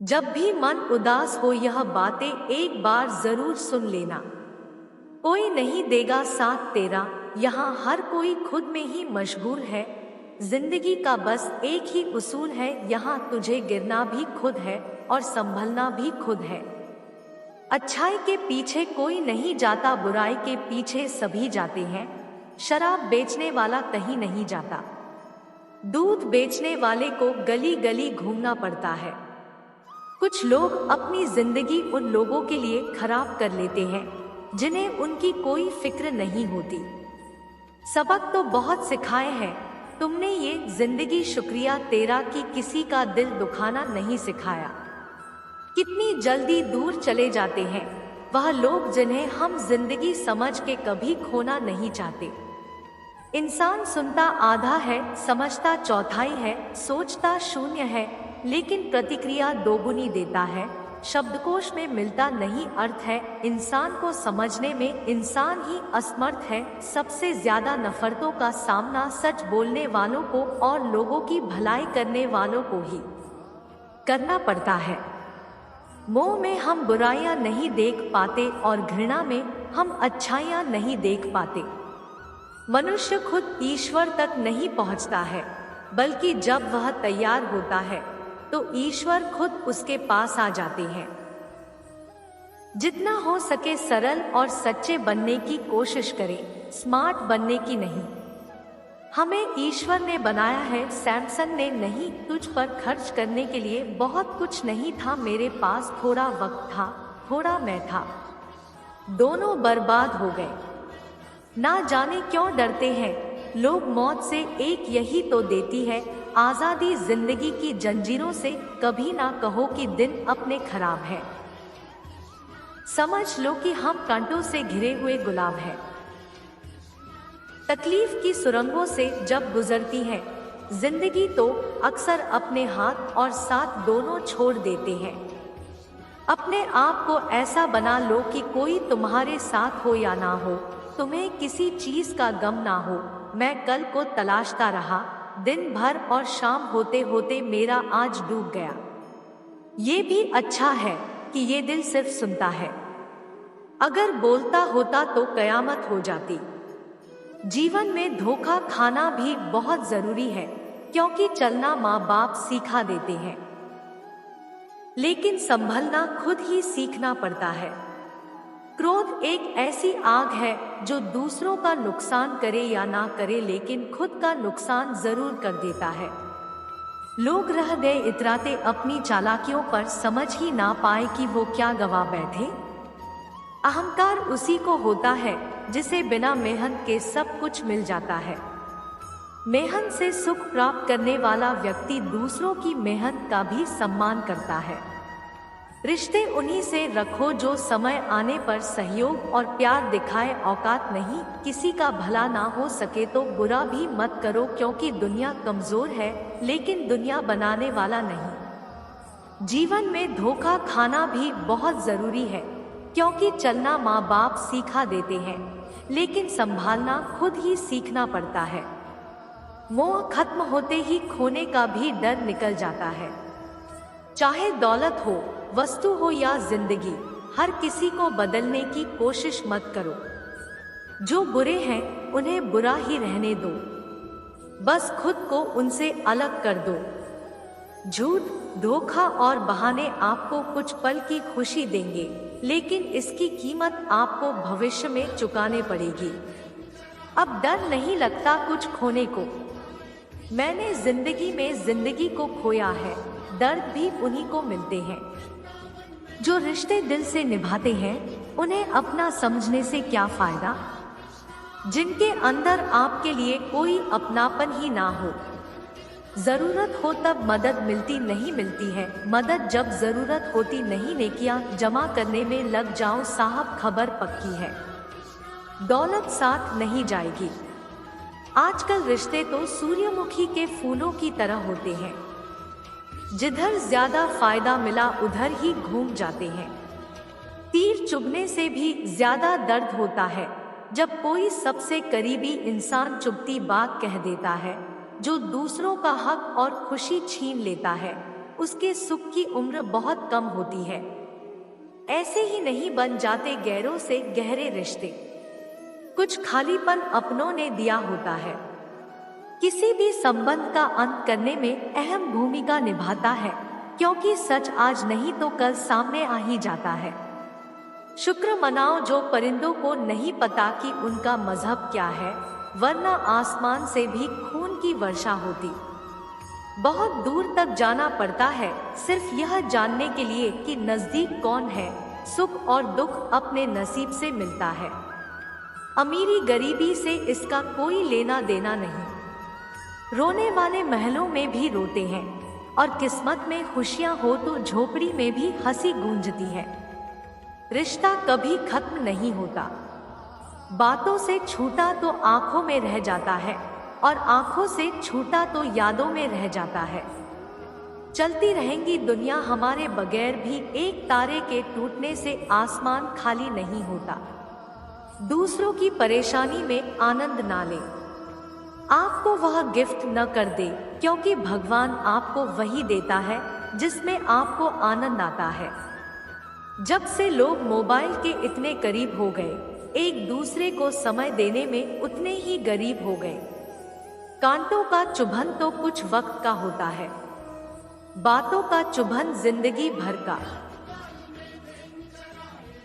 जब भी मन उदास हो यह बातें एक बार जरूर सुन लेना। कोई नहीं देगा साथ तेरा, यहाँ हर कोई खुद में ही मशगूल है। जिंदगी का बस एक ही उसूल है, यहाँ तुझे गिरना भी खुद है और संभलना भी खुद है। अच्छाई के पीछे कोई नहीं जाता, बुराई के पीछे सभी जाते हैं। शराब बेचने वाला कहीं नहीं जाता, दूध बेचने वाले को गली गली घूमना पड़ता है। कुछ लोग अपनी जिंदगी उन लोगों के लिए खराब कर लेते हैं जिन्हें उनकी कोई फिक्र नहीं होती। सबक तो बहुत सिखाए हैं तुमने ये जिंदगी, शुक्रिया तेरा कि किसी का दिल दुखाना नहीं सिखाया। कितनी जल्दी दूर चले जाते हैं वह लोग जिन्हें हम जिंदगी समझ के कभी खोना नहीं चाहते। इंसान सुनता आधा है, समझता चौथाई है, सोचता शून्य है, लेकिन प्रतिक्रिया दोगुनी देता है। शब्दकोश में मिलता नहीं अर्थ है, इंसान को समझने में इंसान ही असमर्थ है। सबसे ज्यादा नफरतों का सामना सच बोलने वालों को और लोगों की भलाई करने वालों को ही करना पड़ता है। मोह में हम बुराइयां नहीं देख पाते और घृणा में हम अच्छाइयां नहीं देख पाते। मनुष्य खुद ईश्वर तक नहीं पहुंचता है, बल्कि जब वह तैयार होता है तो ईश्वर खुद उसके पास आ जाते हैं। जितना हो सके सरल और सच्चे बनने की कोशिश करें, स्मार्ट बनने की नहीं। हमें ईश्वर ने बनाया है, सैमसन ने नहीं। तुझ पर खर्च करने के लिए बहुत कुछ नहीं था, मेरे पास थोड़ा वक्त था, थोड़ा मैं था, दोनों बर्बाद हो गए। ना जाने क्यों डरते हैं लोग मौत से, एक यही तो देती है आजादी जिंदगी की जंजीरों से। कभी ना कहो कि दिन अपने खराब है, समझ लो कि हम कांटों से घिरे हुए गुलाब हैं। तकलीफ की सुरंगों से जब गुजरती है जिंदगी तो अक्सर अपने हाथ और साथ दोनों छोड़ देते हैं। अपने आप को ऐसा बना लो कि कोई तुम्हारे साथ हो या ना हो, तुम्हें किसी चीज का गम ना हो। मैं कल को तलाशता रहा दिन भर और शाम होते होते मेरा आज डूब गया। ये भी अच्छा है कि ये दिल सिर्फ सुनता है, अगर बोलता होता तो कयामत हो जाती। जीवन में धोखा खाना भी बहुत जरूरी है, क्योंकि चलना माँ बाप सिखा देते हैं, लेकिन संभलना खुद ही सीखना पड़ता है। क्रोध एक ऐसी आग है जो दूसरों का नुकसान करे या ना करे, लेकिन खुद का नुकसान जरूर कर देता है। लोग रह गए इतराते अपनी चालाकियों पर, समझ ही ना पाए कि वो क्या गवा बैठे। अहंकार उसी को होता है जिसे बिना मेहनत के सब कुछ मिल जाता है। मेहनत से सुख प्राप्त करने वाला व्यक्ति दूसरों की मेहनत का भी सम्मान करता है। रिश्ते उन्हीं से रखो जो समय आने पर सहयोग और प्यार दिखाए, औकात नहीं। किसी का भला ना हो सके तो बुरा भी मत करो, क्योंकि दुनिया कमजोर है लेकिन दुनिया बनाने वाला नहीं। जीवन में धोखा खाना भी बहुत जरूरी है, क्योंकि चलना माँ बाप सिखा देते हैं, लेकिन संभालना खुद ही सीखना पड़ता है। मोह खत्म होते ही खोने का भी डर निकल जाता है। चाहे दौलत हो, वस्तु हो या जिंदगी, हर किसी को बदलने की कोशिश मत करो। जो बुरे हैं उन्हें बुरा ही रहने दो, बस खुद को उनसे अलग कर दो। झूठ, धोखा और बहाने आपको कुछ पल की खुशी देंगे, लेकिन इसकी कीमत आपको भविष्य में चुकाने पड़ेगी। अब डर नहीं लगता कुछ खोने को। मैंने जिंदगी में जिंदगी को खोया है, दर्द भी उन्हीं को मिलते हैं। जो रिश्ते दिल से निभाते हैं उन्हें अपना समझने से क्या फायदा, जिनके अंदर आपके लिए कोई अपनापन ही ना हो। जरूरत हो तब मदद मिलती नहीं मिलती है, मदद जब जरूरत होती नहीं। नेकियां जमा करने में लग जाओ साहब, खबर पक्की है, दौलत साथ नहीं जाएगी। आजकल रिश्ते तो सूर्यमुखी के फूलों की तरह होते हैं, जिधर ज्यादा फायदा मिला उधर ही घूम जाते हैं। तीर चुभने से भी ज्यादा दर्द होता है जब कोई सबसे करीबी इंसान चुभती बात कह देता है, जो दूसरों का हक और खुशी छीन लेता है। उसके सुख की उम्र बहुत कम होती है। ऐसे ही नहीं बन जाते गैरों से गहरे रिश्ते। कुछ खालीपन अपनों ने दिया होता है। किसी भी संबंध का अंत करने में अहम भूमिका निभाता है, क्योंकि सच आज नहीं तो कल सामने आ ही जाता है। शुक्र मनाओ जो परिंदों को नहीं पता कि उनका मजहब क्या है, वरना आसमान से भी खून की वर्षा होती। बहुत दूर तक जाना पड़ता है सिर्फ यह जानने के लिए कि नजदीक कौन है। सुख और दुख अपने नसीब से मिलता है। अमीरी गरीबी से इसका कोई लेना देना नहीं। रोने वाले महलों में भी रोते हैं, और किस्मत में खुशियां हो तो झोपड़ी में भी हंसी गूंजती है। रिश्ता कभी खत्म नहीं होता। बातों से छूटा तो आंखों में रह जाता है, और आंखों से छूटा तो यादों में रह जाता है। चलती रहेंगी दुनिया हमारे बगैर भी, एक तारे के टूटने से आसमान खाली नहीं होता। दूसरों की परेशानी में आनंद ना ले। आपको वह गिफ्ट न कर दे, क्योंकि भगवान आपको वही देता है जिसमें आपको आनंद आता है। जब से लोग मोबाइल के इतने करीब हो गए, एक दूसरे को समय देने में उतने ही गरीब हो गए। कांटों का चुभन तो कुछ वक्त का होता है, बातों का चुभन जिंदगी भर का।